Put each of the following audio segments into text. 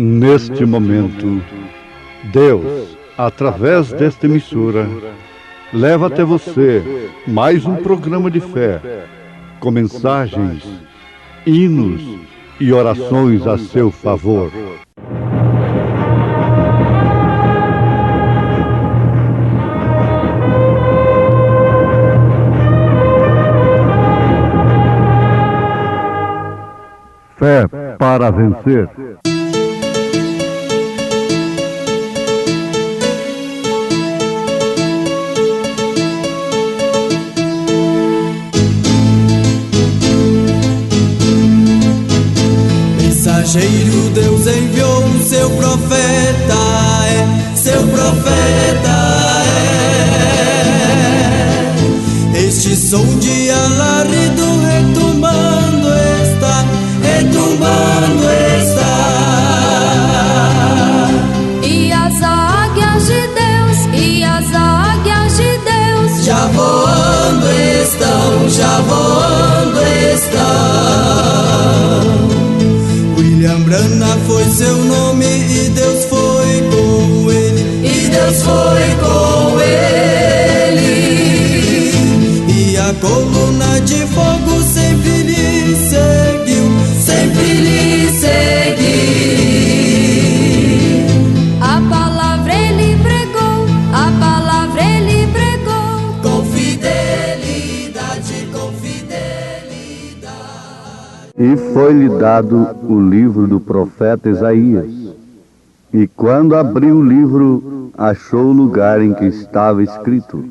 Neste momento, Deus, através desta emissora, leva até você mais um programa de fé, com mensagens, hinos e orações a seu favor. Fé para vencer. Mensageiro, Deus enviou o seu profeta, seu profeta é. Este som de alarido retumbando está, retumbando está. E as águias de Deus, e as águias de Deus já voando estão, já voando estão. William Branham foi seu nome e Deus foi com ele, e Deus foi com ele. E a coluna de fogo sempre lhe seguiu, sempre lhe seguiu. A palavra ele pregou, a palavra ele pregou, com fidelidade, com fidelidade. E foi-lhe dado o livro do profeta Isaías. E quando abriu o livro, achou o lugar em que estava escrito: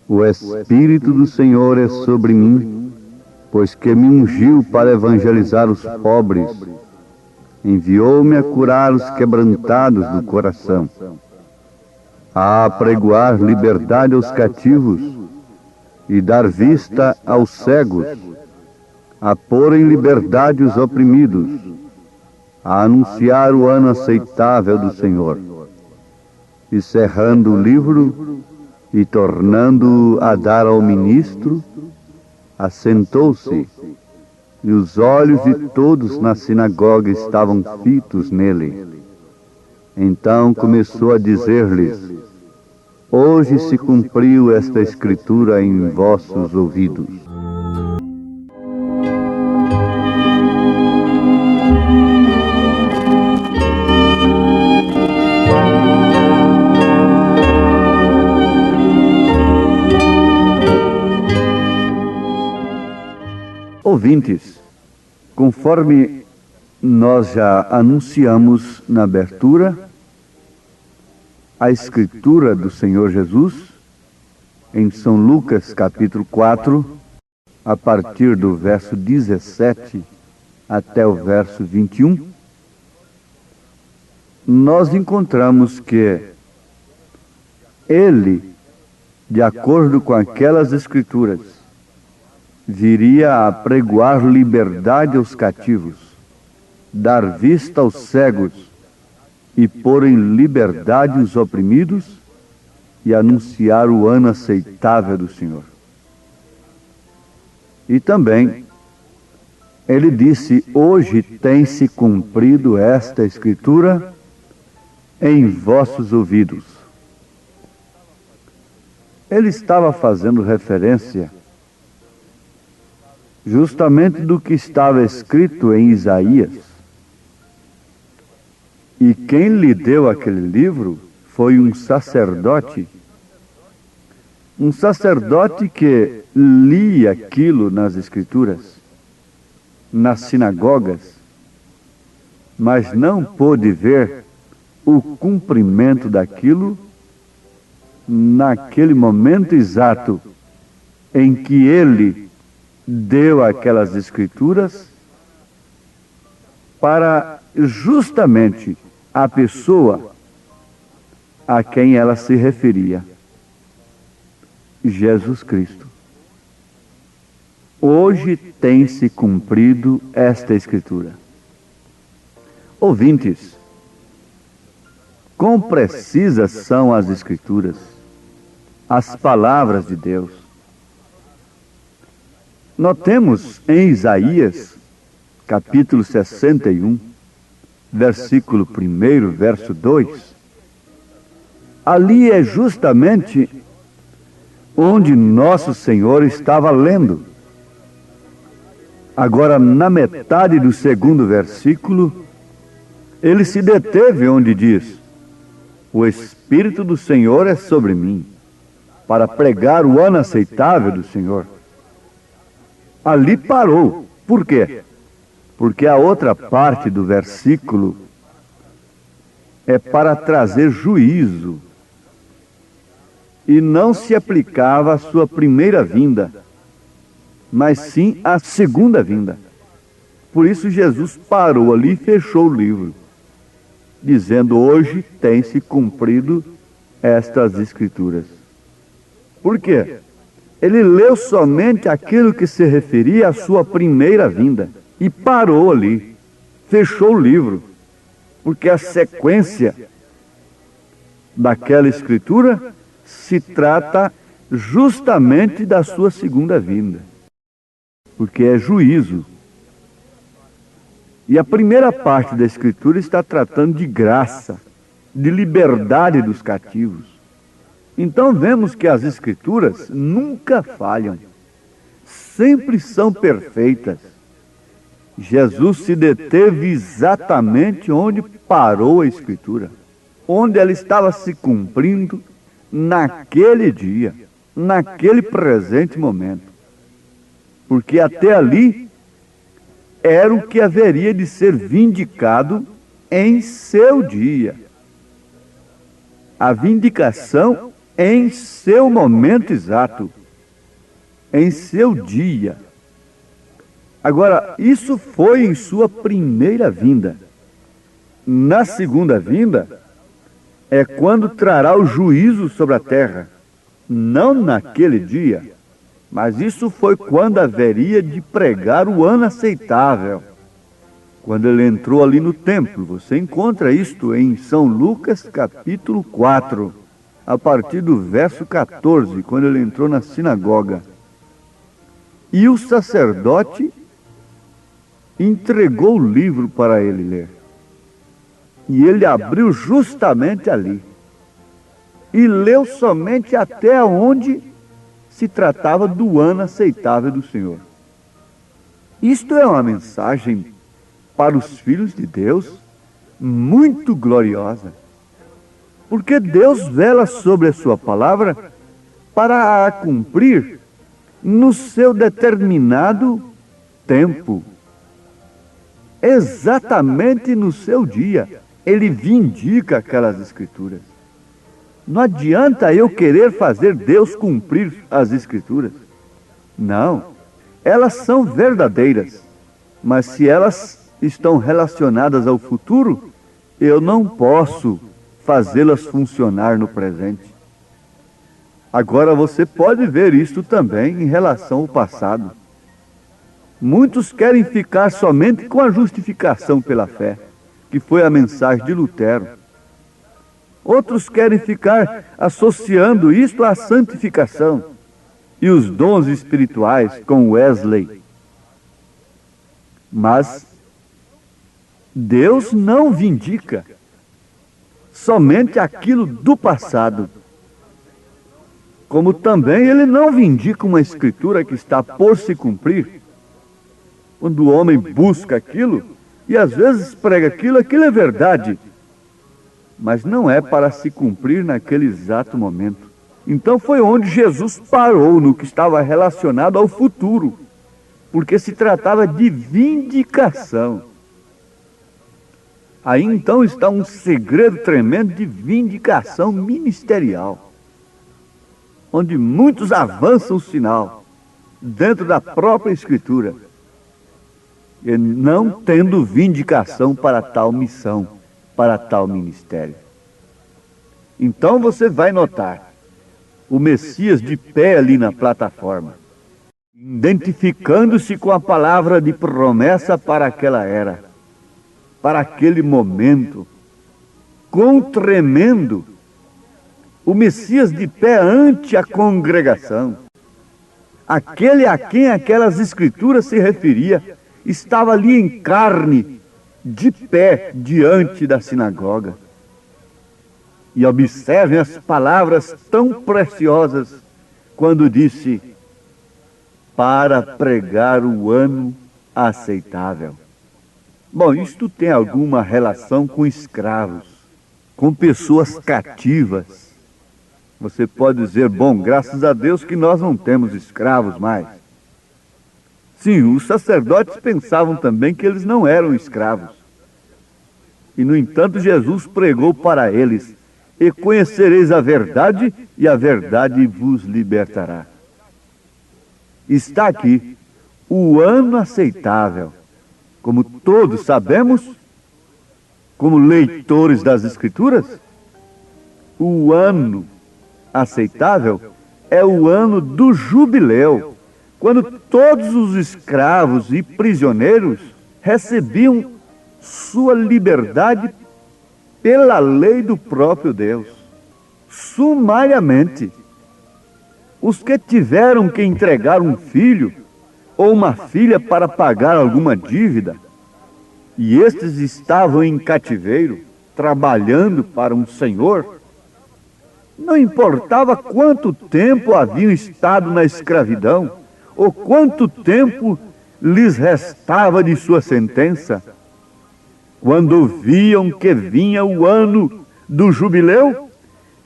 O Espírito do Senhor é sobre mim, pois que me ungiu para evangelizar os pobres, enviou-me a curar os quebrantados do coração, a apregoar liberdade aos cativos e dar vista aos cegos, a pôr em liberdade os oprimidos, a anunciar o ano aceitável do Senhor. E cerrando o livro e tornando-o a dar ao ministro, assentou-se, e os olhos de todos na sinagoga estavam fitos nele. Então começou a dizer-lhes: Hoje se cumpriu esta escritura em vossos ouvidos. Ouvintes, conforme nós já anunciamos na abertura, a Escritura do Senhor Jesus, em São Lucas capítulo 4, a partir do verso 17 até o verso 21, nós encontramos que ele, de acordo com aquelas Escrituras, viria a pregoar liberdade aos cativos, dar vista aos cegos e pôr em liberdade os oprimidos e anunciar o ano aceitável do Senhor. E também ele disse: hoje tem-se cumprido esta escritura em vossos ouvidos. Ele estava fazendo referência justamente do que estava escrito em Isaías. E quem lhe deu aquele livro foi um sacerdote que lia aquilo nas Escrituras, nas sinagogas, mas não pôde ver o cumprimento daquilo naquele momento exato em que ele deu aquelas Escrituras para justamente a pessoa a quem ela se referia, Jesus Cristo. Hoje tem-se cumprido esta Escritura. Ouvintes, quão precisas são as Escrituras, as palavras de Deus. Notemos em Isaías, capítulo 61, versículo 1, verso 2, ali é justamente onde Nosso Senhor estava lendo. Agora, na metade do segundo versículo, ele se deteve onde diz: o Espírito do Senhor é sobre mim, para pregar o ano aceitável do Senhor. Ali parou. Por quê? Porque a outra parte do versículo é para trazer juízo, e não se aplicava à sua primeira vinda, mas sim à segunda vinda. Por isso Jesus parou ali e fechou o livro, dizendo: hoje tem-se cumprido estas Escrituras. Por quê? Ele leu somente aquilo que se referia à sua primeira vinda e parou ali, fechou o livro, porque a sequência daquela Escritura se trata justamente da sua segunda vinda, porque é juízo. E a primeira parte da Escritura está tratando de graça, de liberdade dos cativos. Então vemos que as Escrituras nunca falham, sempre são perfeitas. Jesus se deteve exatamente onde parou a Escritura, onde ela estava se cumprindo naquele dia, naquele presente momento. Porque até ali era o que haveria de ser vindicado em seu dia. A vindicação em seu momento exato, em seu dia. Agora, isso foi em sua primeira vinda. Na segunda vinda, é quando trará o juízo sobre a terra. Não naquele dia, mas isso foi quando haveria de pregar o ano aceitável. Quando ele entrou ali no templo. Você encontra isto em São Lucas capítulo 4, a partir do verso 14, quando ele entrou na sinagoga. E o sacerdote entregou o livro para ele ler. E ele abriu justamente ali. E leu somente até onde se tratava do ano aceitável do Senhor. Isto é uma mensagem para os filhos de Deus muito gloriosa. Porque Deus vela sobre a sua palavra para a cumprir no seu determinado tempo. Exatamente no seu dia, ele vindica aquelas Escrituras. Não adianta eu querer fazer Deus cumprir as Escrituras. Não, elas são verdadeiras, mas se elas estão relacionadas ao futuro, eu não posso fazê-las funcionar no presente. Agora você pode ver isto também em relação ao passado. Muitos querem ficar somente com a justificação pela fé, que foi a mensagem de Lutero. Outros querem ficar associando isto à santificação e os dons espirituais com Wesley. Mas Deus não vindica somente aquilo do passado. Como também Ele não vindica uma Escritura que está por se cumprir. Quando o homem busca aquilo, e às vezes prega aquilo é verdade, mas não é para se cumprir naquele exato momento. Então foi onde Jesus parou no que estava relacionado ao futuro, porque se tratava de vindicação. Aí então está um segredo tremendo de vindicação ministerial, onde muitos avançam o sinal dentro da própria Escritura, e não tendo vindicação para tal missão, para tal ministério. Então você vai notar o Messias de pé ali na plataforma, identificando-se com a palavra de promessa para aquela era, para aquele momento, quão tremendo, o Messias de pé ante a congregação, aquele a quem aquelas Escrituras se referia, estava ali em carne, de pé diante da sinagoga. E observem as palavras tão preciosas quando disse: para pregar o ano aceitável. Bom, isto tem alguma relação com escravos, com pessoas cativas. Você pode dizer, bom, graças a Deus que nós não temos escravos mais. Sim, os sacerdotes pensavam também que eles não eram escravos. E, no entanto, Jesus pregou para eles: e conhecereis a verdade, e a verdade vos libertará. Está aqui o ano aceitável. Como todos sabemos, como leitores das Escrituras, o ano aceitável é o ano do jubileu, quando todos os escravos e prisioneiros recebiam sua liberdade pela lei do próprio Deus, sumariamente. Os que tiveram que entregar um filho ou uma filha para pagar alguma dívida, e estes estavam em cativeiro, trabalhando para um senhor, não importava quanto tempo haviam estado na escravidão, ou quanto tempo lhes restava de sua sentença, quando ouviam que vinha o ano do jubileu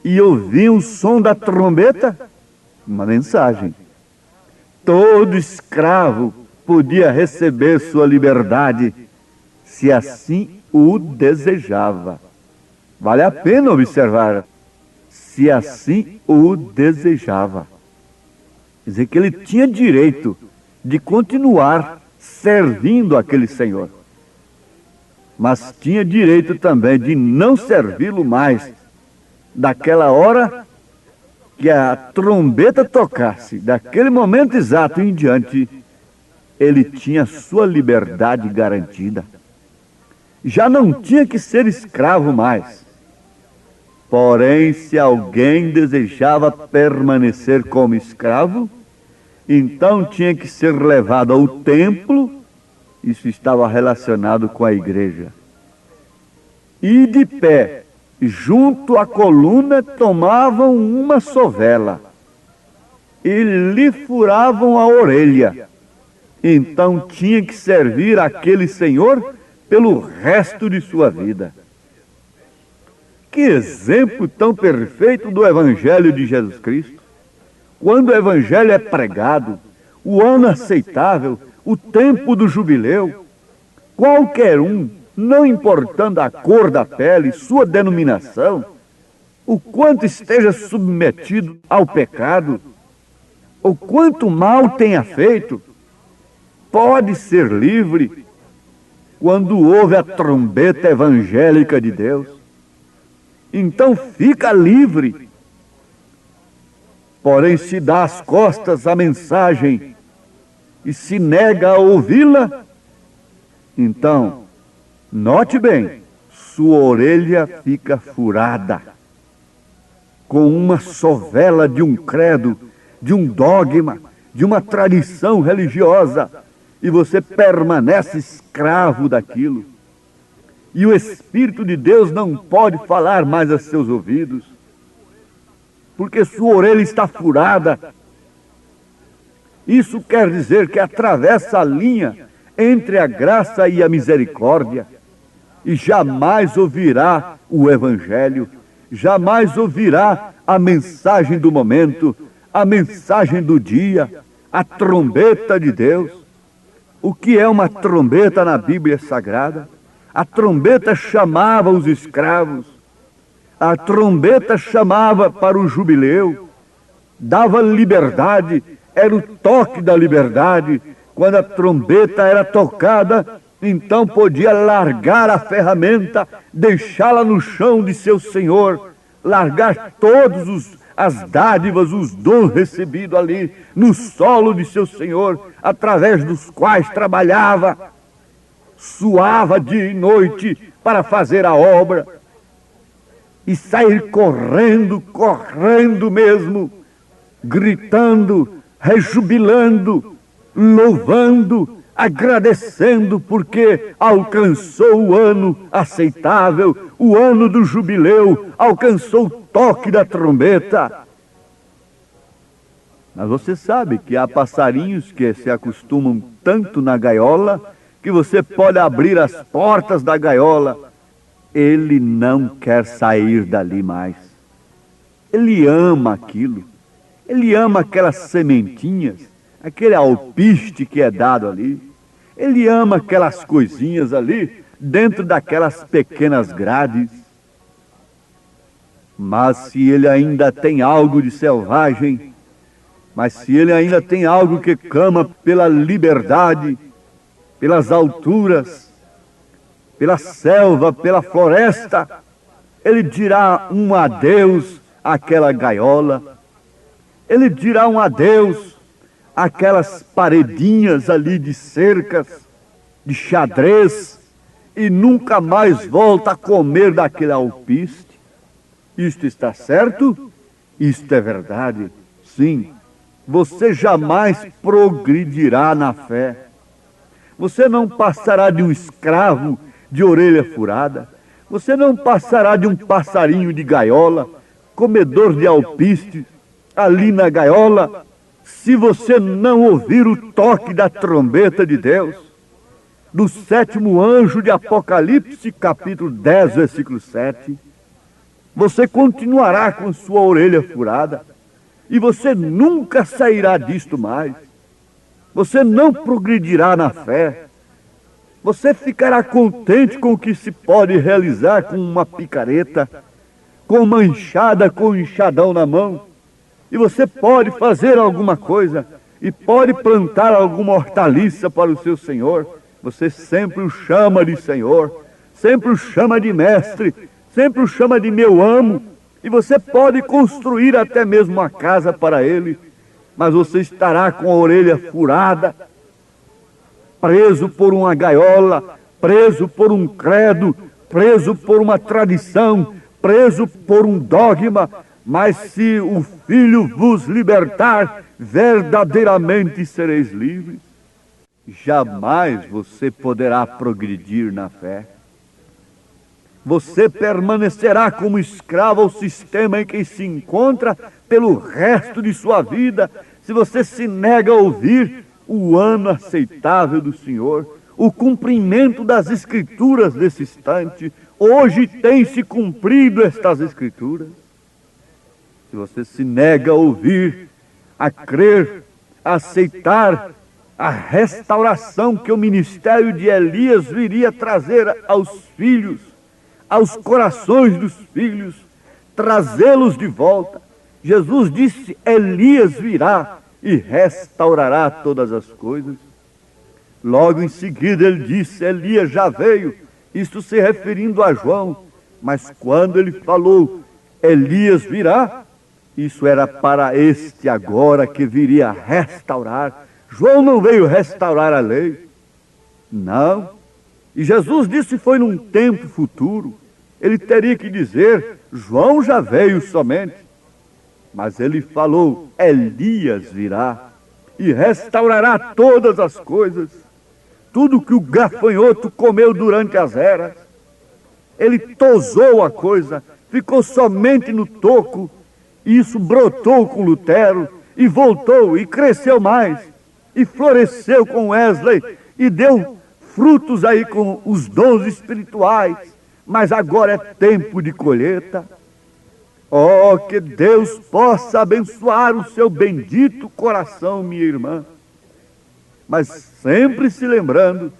e ouviam o som da trombeta, uma mensagem. Todo escravo podia receber sua liberdade, se assim o desejava. Vale a pena observar, se assim o desejava. Quer dizer que ele tinha direito de continuar servindo aquele senhor, mas tinha direito também de não servi-lo mais daquela hora que a trombeta tocasse. Daquele momento exato em diante, ele tinha sua liberdade garantida. Já não tinha que ser escravo mais. Porém, se alguém desejava permanecer como escravo, então tinha que ser levado ao templo. Isso estava relacionado com a igreja. E de pé, junto à coluna, tomavam uma sovela e lhe furavam a orelha. Então tinha que servir aquele senhor pelo resto de sua vida. Que exemplo tão perfeito do Evangelho de Jesus Cristo! Quando o Evangelho é pregado, o ano aceitável, o tempo do jubileu, qualquer um, não importando a cor da pele, sua denominação, o quanto esteja submetido ao pecado, ou quanto mal tenha feito, pode ser livre quando ouve a trombeta evangélica de Deus. Então fica livre. Porém, se dá as costas à mensagem e se nega a ouvi-la, então, note bem, sua orelha fica furada com uma sovela de um credo, de um dogma, de uma tradição religiosa, e você permanece escravo daquilo. E o Espírito de Deus não pode falar mais a seus ouvidos, porque sua orelha está furada. Isso quer dizer que atravessa a linha entre a graça e a misericórdia, e jamais ouvirá o Evangelho, jamais ouvirá a mensagem do momento, a mensagem do dia, a trombeta de Deus. O que é uma trombeta na Bíblia Sagrada? A trombeta chamava os escravos, a trombeta chamava para o jubileu, dava liberdade, era o toque da liberdade. Quando a trombeta era tocada, então podia largar a ferramenta, deixá-la no chão de seu senhor, largar todas as dádivas, os dons recebidos ali no solo de seu senhor, através dos quais trabalhava, suava dia e noite para fazer a obra, e sair correndo, correndo mesmo, gritando, rejubilando, louvando, agradecendo porque alcançou o ano aceitável, o ano do jubileu, alcançou o toque da trombeta. Mas você sabe que há passarinhos que se acostumam tanto na gaiola que você pode abrir as portas da gaiola. Ele não quer sair dali mais. Ele ama aquilo. Ele ama aquelas sementinhas, aquele alpiste que é dado ali. Ele ama aquelas coisinhas ali, dentro daquelas pequenas grades. Mas se ele ainda tem algo de selvagem, mas se ele ainda tem algo que clama pela liberdade, pelas alturas, pela selva, pela floresta, ele dirá um adeus àquela gaiola. Ele dirá um adeus àquelas paredinhas ali de cercas, de xadrez, e nunca mais volta a comer daquele alpiste. Isto está certo? Isto é verdade? Sim. Você jamais progredirá na fé. Você não passará de um escravo de orelha furada. Você não passará de um passarinho de gaiola, comedor de alpistes, ali na gaiola, se você não ouvir o toque da trombeta de Deus. Do 7º anjo de Apocalipse, capítulo 10, versículo 7. Você continuará com sua orelha furada. E você nunca sairá disto mais. Você não progredirá na fé. Você ficará contente com o que se pode realizar com uma picareta, com uma enxada, com um enxadão na mão. E você pode fazer alguma coisa, e pode plantar alguma hortaliça para o seu Senhor. Você sempre o chama de Senhor, sempre o chama de mestre, sempre o chama de meu amo. E você pode construir até mesmo uma casa para ele, mas você estará com a orelha furada, preso por uma gaiola, preso por um credo, preso por uma tradição, preso por um dogma. Mas se o Filho vos libertar, verdadeiramente sereis livres. Jamais você poderá progredir na fé. Você permanecerá como escravo ao sistema em que se encontra pelo resto de sua vida, se você se nega a ouvir o ano aceitável do Senhor, o cumprimento das Escrituras desse instante. Hoje tem se cumprido estas Escrituras. Se você se nega a ouvir, a crer, a aceitar a restauração que o ministério de Elias viria trazer aos filhos, aos corações dos filhos, trazê-los de volta. Jesus disse: Elias virá e restaurará todas as coisas. Logo em seguida ele disse: Elias já veio, isto se referindo a João. Mas quando ele falou Elias virá, isso era para este agora que viria restaurar. João não veio restaurar a lei, não. E Jesus disse foi num tempo futuro. Ele teria que dizer: João já veio somente. Mas ele falou: Elias virá e restaurará todas as coisas. Tudo que o gafanhoto comeu durante as eras. Ele tosou a coisa, ficou somente no toco. E isso brotou com Lutero e voltou e cresceu mais. E floresceu com Wesley e deu frutos aí com os dons espirituais. Mas agora é tempo de colheita. Oh, que Deus possa abençoar o seu bendito coração, minha irmã. Mas sempre se lembrando,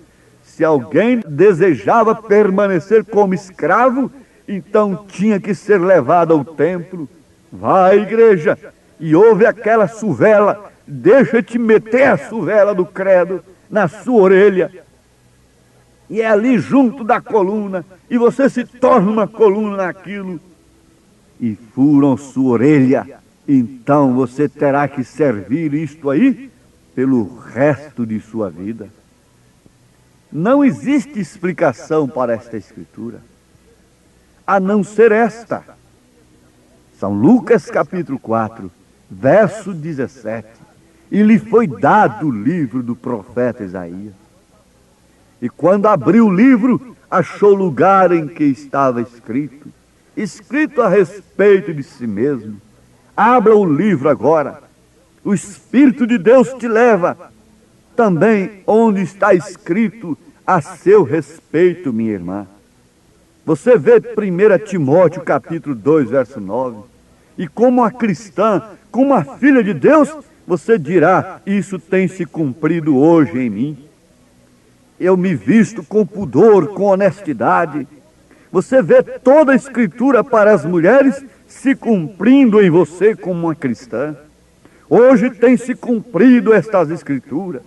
se alguém desejava permanecer como escravo, então tinha que ser levado ao templo. Vá à igreja e ouve aquela suvela, deixa-te meter a suvela do credo na sua orelha. E é ali junto da coluna, e você se torna uma coluna naquilo. E furam sua orelha, então você terá que servir isto aí pelo resto de sua vida. Não existe explicação para esta escritura, a não ser esta. São Lucas capítulo 4, verso 17. E lhe foi dado o livro do profeta Isaías. E quando abriu o livro, achou o lugar em que estava escrito a respeito de si mesmo. Abra o livro agora. O Espírito de Deus te leva também onde está escrito a seu respeito, minha irmã. Você vê 1 Timóteo capítulo 2, verso 9. E como uma cristã, como uma filha de Deus, você dirá: isso tem se cumprido hoje em mim. Eu me visto com pudor, com honestidade. Você vê toda a Escritura para as mulheres se cumprindo em você como uma cristã. Hoje tem se cumprido estas Escrituras.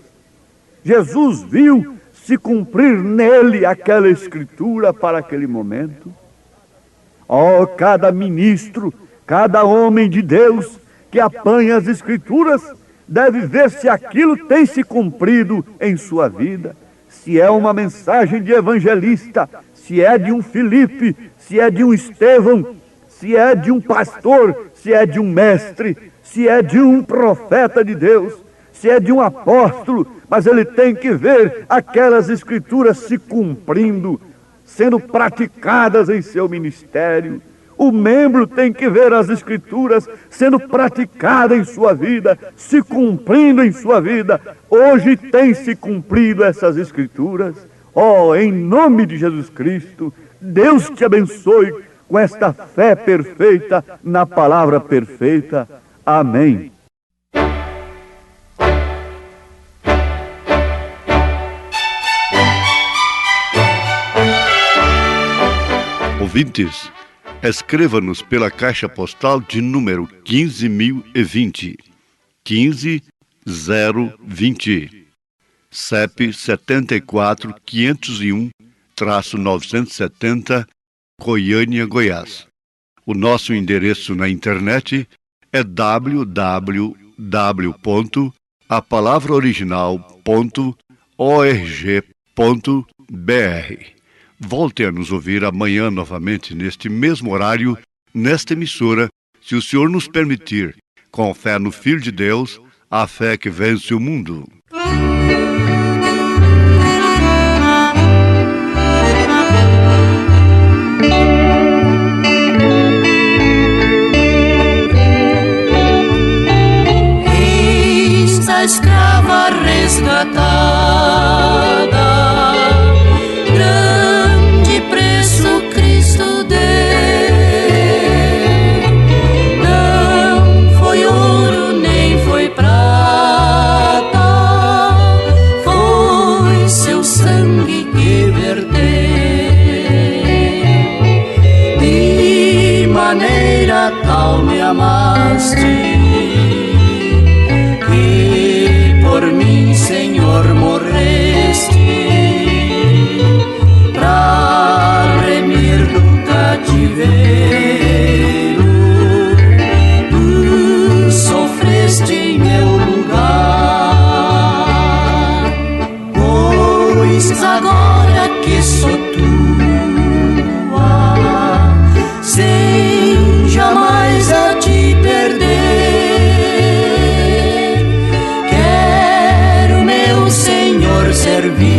Jesus viu se cumprir nele aquela Escritura para aquele momento. Oh, cada ministro, cada homem de Deus que apanha as Escrituras deve ver se aquilo tem se cumprido em sua vida. Se é uma mensagem de evangelista, se é de um Filipe, se é de um Estevão, se é de um pastor, se é de um mestre, se é de um profeta de Deus, se é de um apóstolo, mas ele tem que ver aquelas Escrituras se cumprindo, sendo praticadas em seu ministério. O membro tem que ver as Escrituras sendo praticadas em sua vida, se cumprindo em sua vida. Hoje tem se cumprido essas Escrituras. Oh, em nome de Jesus Cristo, Deus te abençoe com esta fé perfeita na palavra perfeita. Amém. Ouvintes, escreva-nos pela caixa postal de número 15.020, 15020, CEP 74.501-970, Goiânia, Goiás. O nosso endereço na internet é www.apalavraoriginal.org.br. Volte a nos ouvir amanhã novamente, neste mesmo horário, nesta emissora, se o Senhor nos permitir, com fé no Filho de Deus, a fé que vence o mundo. Esta escrava resgatada, tal me amaste, que por mim, Senhor, morreste, pra remir do cativeiro, tu sofreste em meu lugar, pois agora que sou tua, sem jamais a te perder, quero, meu Senhor, servir-te,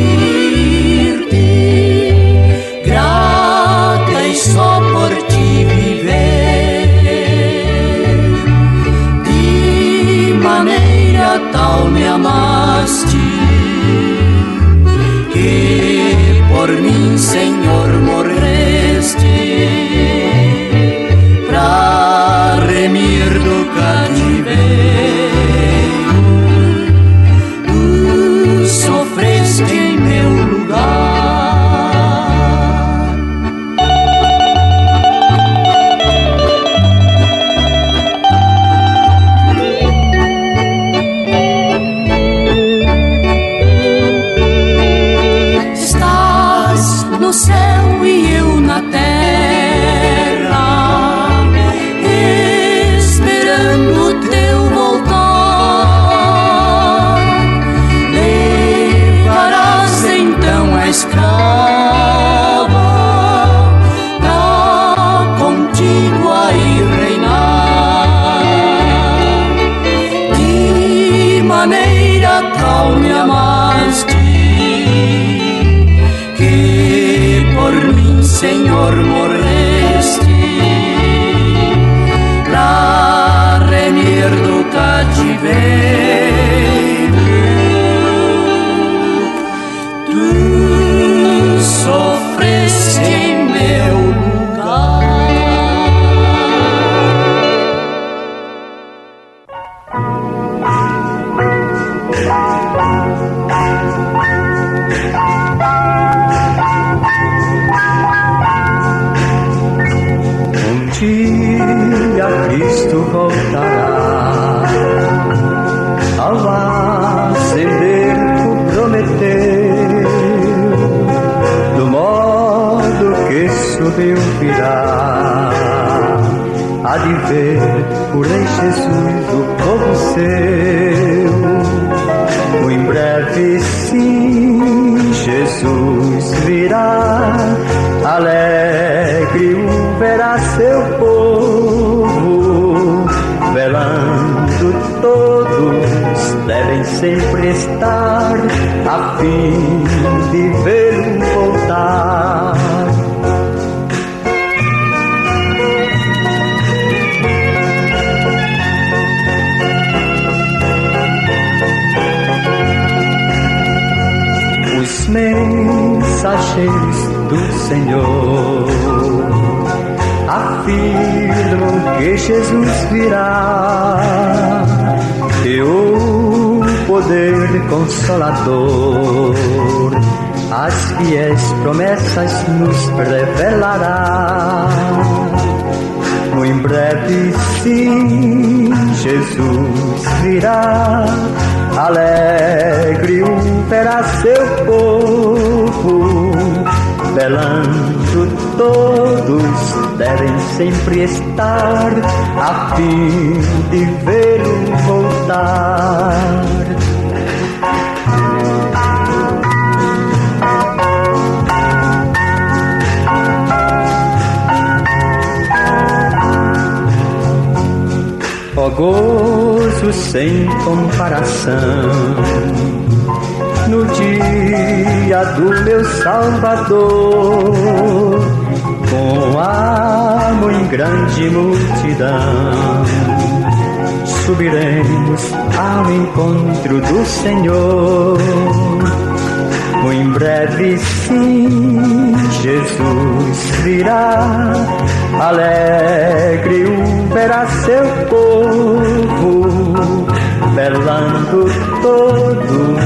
grata e só por ti viver. De maneira tal me amaste, que por mim, Senhor, morreste, pra remir do cativeiro, tu sofreste em meu lugar. Estás no céu e eu na terra, esperando o teu voltar. Levarás então a escrava pra contigo aí reinar. De maneira tal me amaste, virá. Há de ver por Rei Jesus o povo seu. Muito em breve sim, Jesus virá. Alegre o verá seu povo. Velando todos devem sempre estar, a fim de vê-lo voltar. Os mensageiros do Senhor afirmam que Jesus virá, e o poder consolador as fiéis promessas nos revelará. Muito em breve sim, Jesus virá. Alegre o verá seu povo. Velando todos devem sempre estar, a fim de vê-lo voltar. Ó gozo sem comparação no dia do meu Salvador, com a muito grande multidão, subiremos ao encontro do Senhor. Muito em breve sim, Jesus virá. Alegre o verá seu povo. Velando todos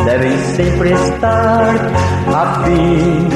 devem sempre estar, a fim